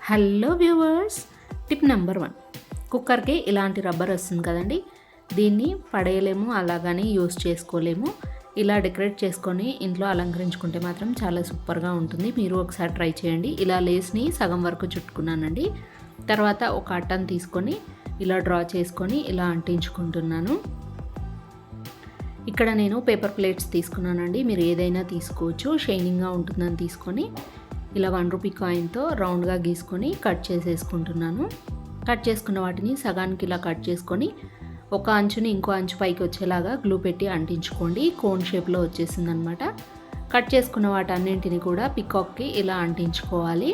Hello viewers, tip number 1, కుక్కర్కి ఇలాంటి rubber వస్తుంది కదండి. దీన్ని పడేయలేము, అలాగని యూస్ చేసుకోలేము. ఇలా డెకరేట్ చేసుకొని ఇంట్లో అలంకరించుకుంటే మాత్రం చాలా సూపర్గా ఉంటుంది. మీరు ఒకసారి ట్రై చేయండి. ఇలా లేస్ని సగం వరకు చుట్టుకున్నానండి. తర్వాత ఒక అట్టను తీసుకొని ఇలా డ్రా చేసుకొని ఇలా అంటించుకుంటున్నాను. ఇక్కడ నేను పేపర్ ప్లేట్స్ తీసుకున్నానండి. మీరు ఏదైనా తీసుకోవచ్చు. షైనింగ్గా ఉంటుందని తీసుకొని ఇలా 1 రూపీ కాయిన్తో రౌండ్గా గీసుకొని కట్ చేసేసుకుంటున్నాను. కట్ చేసుకున్న వాటిని సగానికి ఇలా కట్ చేసుకొని ఒక అంచుని ఇంకో అంచు పైకి వచ్చేలాగా గ్లూ పెట్టి అంటించుకోండి. కోన్ షేప్లో వచ్చేసింది అనమాట. కట్ చేసుకున్న వాటన్నింటిని కూడా పికాక్కి ఇలా అంటించుకోవాలి.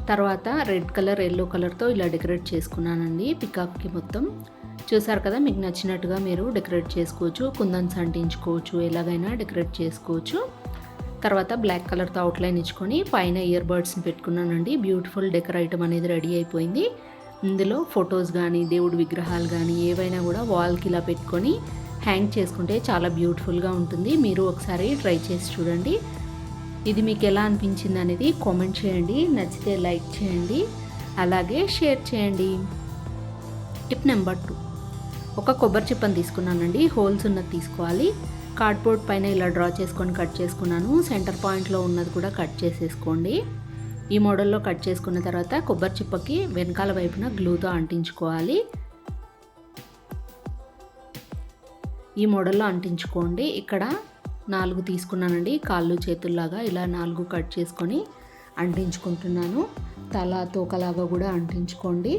తర్వాత రెడ్ కలర్, ఎల్లో కలర్తో ఇలా డెకరేట్ చేసుకున్నానండి పికాక్కి మొత్తం. చూసారు కదా, మీకు నచ్చినట్టుగా మీరు డెకరేట్ చేసుకోవచ్చు. కుందన్స్ అంటించుకోవచ్చు, ఎలాగైనా డెకరేట్ చేసుకోవచ్చు. తర్వాత బ్లాక్ కలర్తో అవుట్లైన్ ఇచ్చుకొని పైన ఇయర్ బర్డ్స్ని పెట్టుకున్నానండి. బ్యూటిఫుల్ డెకర్ ఐటమ్ అనేది రెడీ అయిపోయింది. ఇందులో ఫొటోస్ కానీ, దేవుడి విగ్రహాలు కానీ ఏవైనా కూడా వాల్కి ఇలా పెట్టుకొని హ్యాంగ్ చేసుకుంటే చాలా బ్యూటిఫుల్గా ఉంటుంది. మీరు ఒకసారి ట్రై చేసి చూడండి. ఇది మీకు ఎలా అనిపించింది అనేది కామెంట్ చేయండి. నచ్చితే లైక్ చేయండి, అలాగే షేర్ చేయండి. టిప్ నెంబర్ 2, ఒక కొబ్బరి చిప్పని తీసుకున్నానండి. హోల్స్ ఉన్నది తీసుకోవాలి. కార్డ్బోర్డ్ పైన ఇలా డ్రా చేసుకొని కట్ చేసుకున్నాను. సెంటర్ పాయింట్లో ఉన్నది కూడా కట్ చేసేసుకోండి. ఈ మోడల్లో కట్ చేసుకున్న తర్వాత కొబ్బరి చిప్పకి వెనకాల వైపున గ్లూతో అంటించుకోవాలి. ఈ మోడల్లో అంటించుకోండి. ఇక్కడ 4 తీసుకున్నానండి. కాళ్ళు చేతుల్లాగా ఇలా 4 కట్ చేసుకొని అంటించుకుంటున్నాను. తల తోకలాగా కూడా అంటించుకోండి.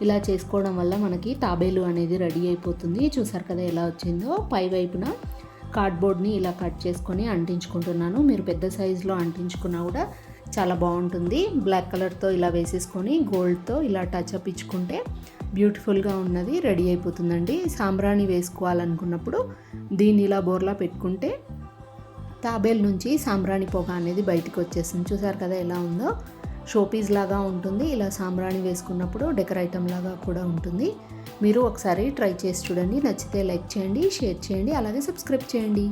ఇలా చేసుకోవడం వల్ల మనకి తాబేలు అనేది రెడీ అయిపోతుంది. చూసారు కదా ఎలా వచ్చిందో. పై వైపున కార్డ్బోర్డ్ని ఇలా కట్ చేసుకొని అంటించుకుంటున్నాను. మీరు పెద్ద సైజులో అంటించుకున్నా కూడా చాలా బాగుంటుంది. బ్లాక్ కలర్తో ఇలా వేసేసుకొని గోల్డ్తో ఇలా టచ్ అప్ ఇచ్చుకుంటే బ్యూటిఫుల్గా ఉన్నది రెడీ అయిపోతుందండి. సాంబ్రాణి వేసుకోవాలనుకున్నప్పుడు దీన్ని ఇలా బోర్లా పెట్టుకుంటే తాబేలు నుంచి సాంబ్రాణి పొగ అనేది బయటకు వచ్చేస్తుంది. చూసారు కదా ఎలా ఉందో. షోపీస్ లాగా ఉంటుంది. ఇలా సాంబ్రాణి వేసుకున్నప్పుడు డెకర్ ఐటమ్ లాగా కూడా ఉంటుంది. మీరు ఒకసారి ట్రై చేసి చూడండి. నచ్చితే లైక్ చేయండి, షేర్ చేయండి, అలాగే సబ్స్క్రైబ్ చేయండి.